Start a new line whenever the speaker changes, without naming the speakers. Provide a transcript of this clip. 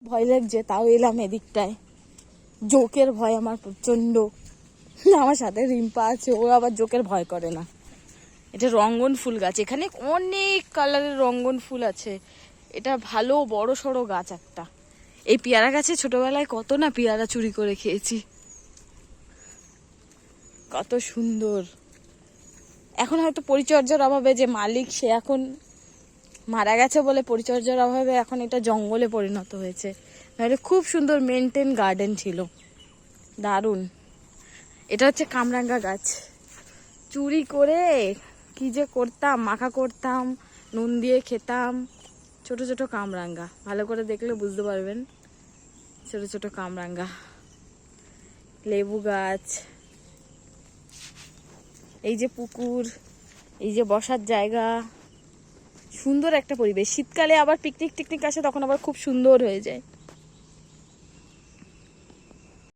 ভয় লাগছে, তাও এলাম এদিকটায়। জোকের ভয় আমার প্রচন্ড। আমার সাথে রিম্পা আছে, ও আবার জোকের ভয় করে না। এটা রঙ্গন ফুল গাছ, এখানে অনেক কালারের রঙ্গন ফুল আছে। এটা ভালো বড় সড়ো গাছ একটা। এই পেয়ারা গাছে ছোটবেলায় কত না পেয়ারা চুরি করে খেয়েছি, কত সুন্দর। এখন হয়তো পরিচর্যার অভাবে, যে মালিক সে এখন মারা গেছে বলে পরিচর্যার অভাবে এখন এটা জঙ্গলে পরিণত হয়েছে, নাহলে খুব সুন্দর মেনটেন গার্ডেন ছিল, দারুণ। এটা হচ্ছে কামরাঙ্গা গাছ, চুরি করে কি যে করতাম, মাখা করতাম, নুন দিয়ে খেতাম। ছোট ছোট কামরাঙ্গা, ভালো করে দেখলে বুঝতে পারবেন, ছোট ছোট কামরাঙ্গা। লেবু গাছ, এই যে পুকুর, এই যে বসার জায়গা, সুন্দর একটা পরিবেশ। শীতকালে আবার পিকনিক টিকনিক আসে, তখন আবার খুব সুন্দর হয়ে যায়।